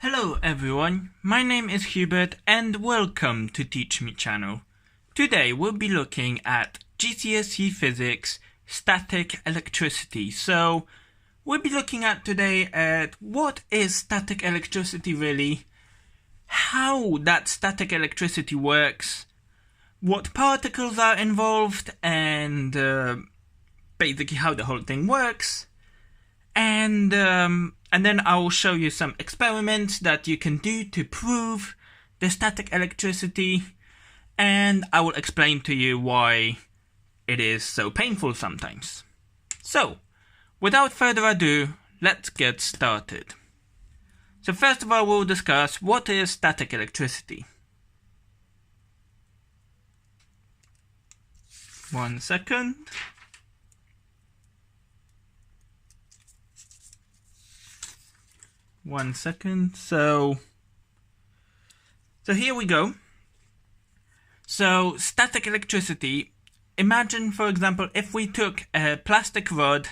Hello everyone, my name is Hubert and welcome to Teach Me channel. Today we'll be looking at GCSE Physics, Static Electricity. So we'll be looking at today at what is static electricity really, how that static electricity works, what particles are involved, and basically how the whole thing works. And then I'll show you some experiments that you can do to prove the static electricity, and I will explain to you why it is so painful sometimes. So, without further ado, let's get started. So first of all, we'll discuss what is static electricity. 1 second. So here we go. So static electricity, imagine for example if we took a plastic rod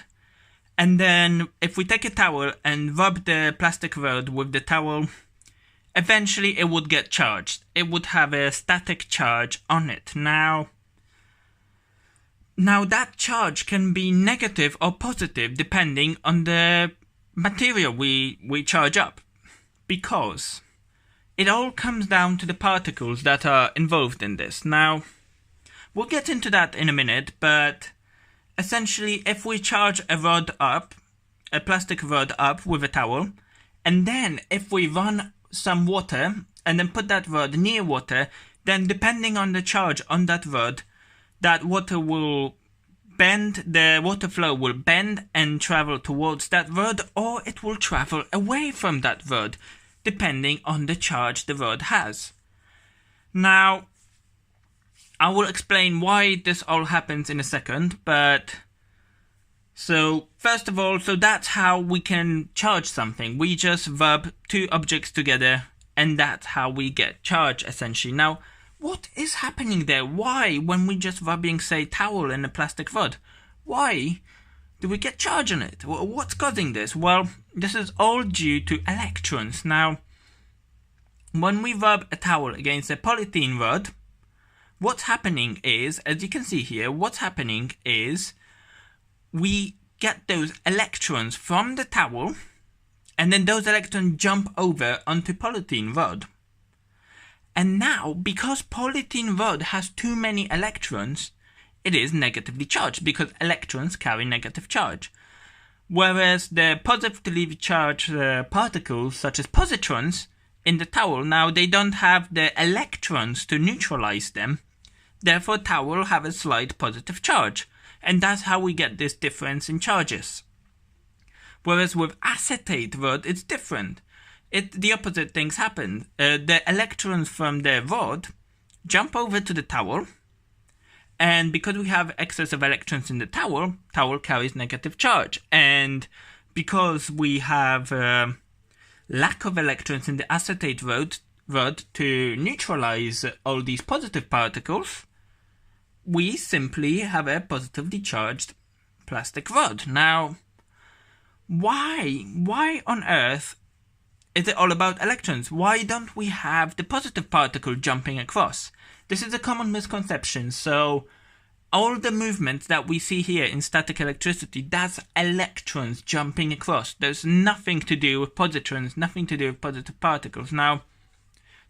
and then if we take a towel and rub the plastic rod with the towel, eventually it would get charged. It would have a static charge on it. Now that charge can be negative or positive depending on the material we charge up, because it all comes down to the particles that are involved in this. Now, we'll get into that in a minute, but essentially if we charge a plastic rod up with a towel, and then if we run some water and then put that rod near water, then depending on the charge on that rod, that water will bend, the water flow will bend and travel towards that rod, or it will travel away from that rod, depending on the charge the rod has. Now, I will explain why this all happens in a second, but so first of all, so that's how we can charge something. We just rub two objects together and that's how we get charge essentially. Now, what is happening there? Why, when we just rubbing, say, towel in a plastic rod, why do we get charge on it? What's causing this? Well, this is all due to electrons. Now, when we rub a towel against a polythene rod, what's happening is, as you can see here, what's happening is we get those electrons from the towel, and then those electrons jump over onto polythene rod. And now, because polythene rod has too many electrons, it is negatively charged because electrons carry negative charge. Whereas the positively charged particles, such as positrons, in the towel, now they don't have the electrons to neutralize them. Therefore, towel have a slight positive charge. And that's how we get this difference in charges. Whereas with acetate rod, it's different. The opposite things happen. The electrons from the rod jump over to the towel, and because we have excess of electrons in the towel carries negative charge. And because we have lack of electrons in the acetate rod to neutralize all these positive particles, we simply have a positively charged plastic rod. Now, why on earth is it all about electrons? Why don't we have the positive particle jumping across? This is a common misconception. So all the movements that we see here in static electricity, that's electrons jumping across. There's nothing to do with positrons, nothing to do with positive particles. Now,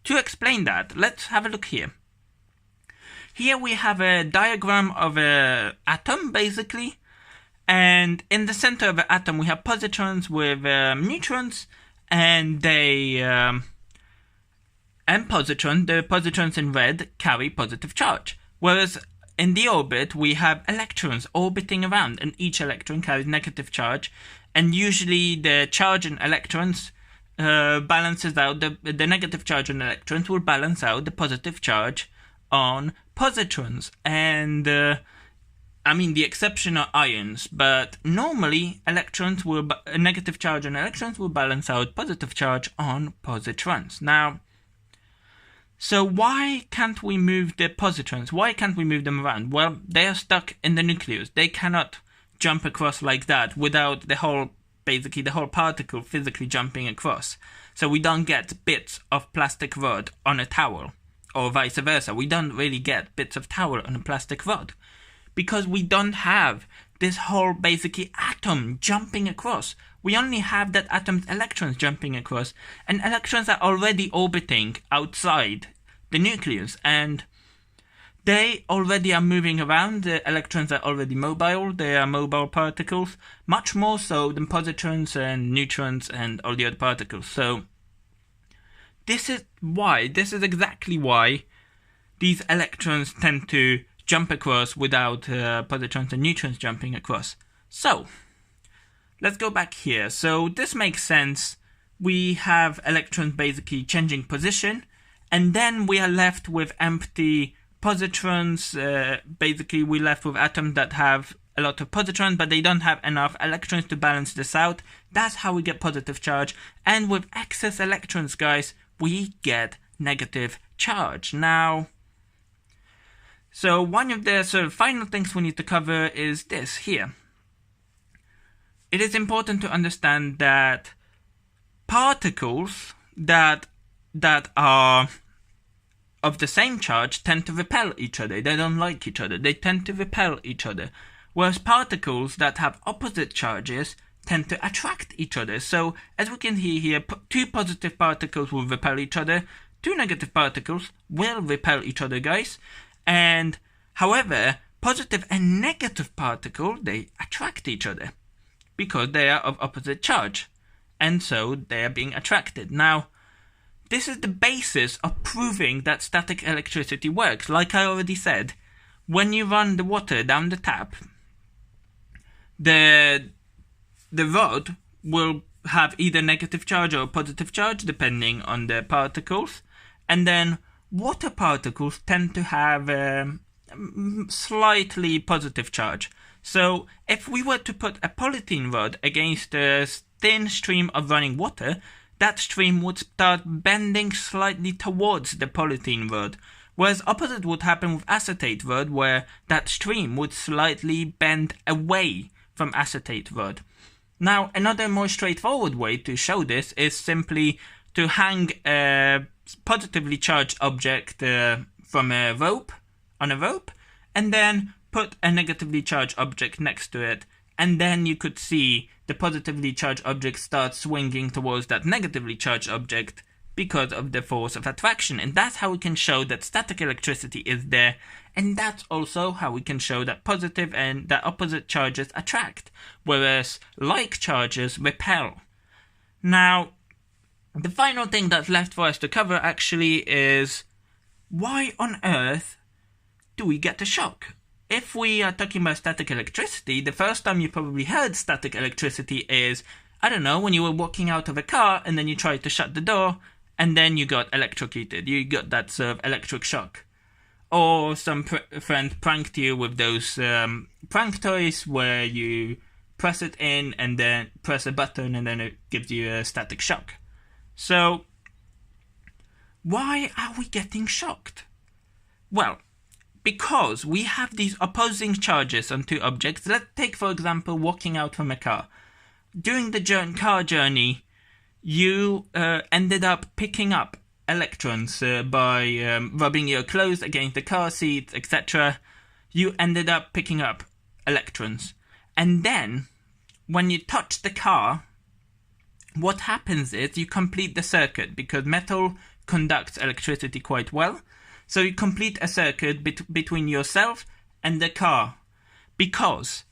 to explain that, let's have a look here. Here we have a diagram of an atom, basically. And in the center of the atom, we have positrons with neutrons. And the positrons in red carry positive charge. Whereas in the orbit, we have electrons orbiting around, and each electron carries negative charge. And usually the charge in electrons balances out, the negative charge on electrons will balance out the positive charge on positrons. And I mean, the exception are ions, but normally a negative charge on electrons will balance out positive charge on positrons. Now, so why can't we move the positrons? Why can't we move them around? Well, they are stuck in the nucleus. They cannot jump across like that without the whole basically the whole particle physically jumping across. So we don't get bits of plastic rod on a towel, or vice versa. We don't really get bits of towel on a plastic rod, because we don't have this whole basically atom jumping across. We only have that atom's electrons jumping across, and electrons are already orbiting outside the nucleus, and they already are moving around. The electrons are already mobile. They are mobile particles, much more so than positrons and neutrons and all the other particles. So this is exactly why these electrons tend to jump across without positrons and neutrons jumping across. So let's go back here. So this makes sense. We have electrons basically changing position, and then we are left with empty positrons. Basically we're left with atoms that have a lot of positrons, but they don't have enough electrons to balance this out. That's how we get positive charge. And with excess electrons, guys, we get negative charge. Now, so one of the sort of final things we need to cover is this here. It is important to understand that particles that are of the same charge tend to repel each other. They don't like each other. They tend to repel each other. Whereas particles that have opposite charges tend to attract each other. So as we can see here, two positive particles will repel each other. Two negative particles will repel each other, guys. And however, positive and negative particles, they attract each other because they are of opposite charge. And so they are being attracted. Now, this is the basis of proving that static electricity works. Like I already said, when you run the water down the tap, the rod will have either negative charge or positive charge depending on the particles. And then water particles tend to have slightly positive charge. So if we were to put a polythene rod against a thin stream of running water, that stream would start bending slightly towards the polythene rod, whereas opposite would happen with acetate rod, where that stream would slightly bend away from acetate rod. Now, another more straightforward way to show this is simply to hang a positively charged object from a rope, on a rope, and then put a negatively charged object next to it, and then you could see the positively charged object start swinging towards that negatively charged object because of the force of attraction. And that's how we can show that static electricity is there, and that's also how we can show that positive and that opposite charges attract, whereas like charges repel. Now, the final thing that's left for us to cover actually is, why on earth do we get a shock? If we are talking about static electricity, the first time you probably heard static electricity is, I don't know, when you were walking out of a car and then you tried to shut the door and then you got electrocuted. You got that sort of electric shock. Or some friend pranked you with those prank toys where you press it in and then press a button and then it gives you a static shock. So, why are we getting shocked? Well, because we have these opposing charges on two objects. Let's take, for example, walking out from a car. During the car journey, you ended up picking up electrons by rubbing your clothes against the car seat, etc. You ended up picking up electrons. And then, when you touch the car, what happens is you complete the circuit, because metal conducts electricity quite well. So you complete a circuit between yourself and the car, because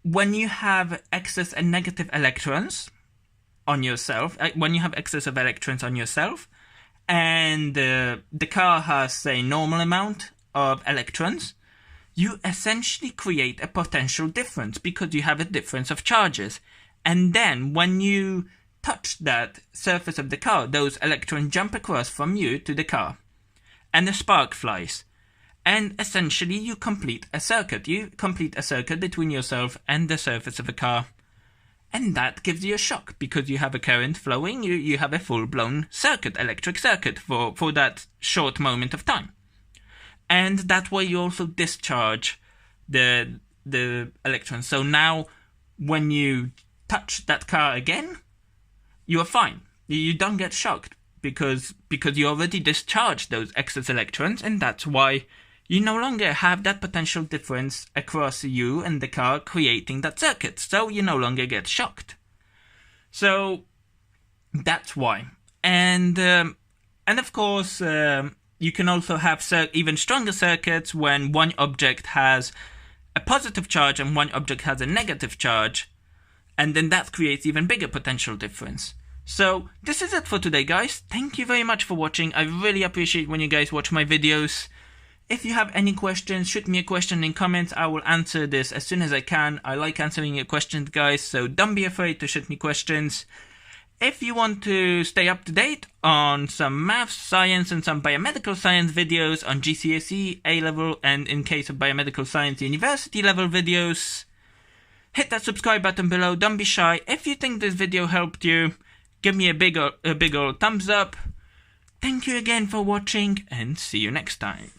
when you have excess and negative electrons on yourself, when you have excess of electrons on yourself, and the car has, say, normal amount of electrons, you essentially create a potential difference because you have a difference of charges. And then when you touch that surface of the car, those electrons jump across from you to the car. And a spark flies. And essentially you complete a circuit. You complete a circuit between yourself and the surface of a car. And that gives you a shock, because you have a current flowing, you have a full-blown circuit, electric circuit, for that short moment of time. And that way you also discharge the electrons. So now when you touch that car again, you are fine. You don't get shocked because you already discharged those excess electrons, and that's why you no longer have that potential difference across you and the car creating that circuit. So you no longer get shocked. So that's why. And of course, you can also have even stronger circuits when one object has a positive charge and one object has a negative charge, and then that creates even bigger potential difference. So this is it for today, guys. Thank you very much for watching. I really appreciate when you guys watch my videos. If you have any questions, shoot me a question in comments. I will answer this as soon as I can. I like answering your questions, guys, so don't be afraid to shoot me questions. If you want to stay up to date on some maths, science, and some biomedical science videos on GCSE, A-level, and in case of biomedical science, university level videos, hit that subscribe button below. Don't be shy. If you think this video helped you, give me a big old thumbs up. Thank you again for watching, and see you next time.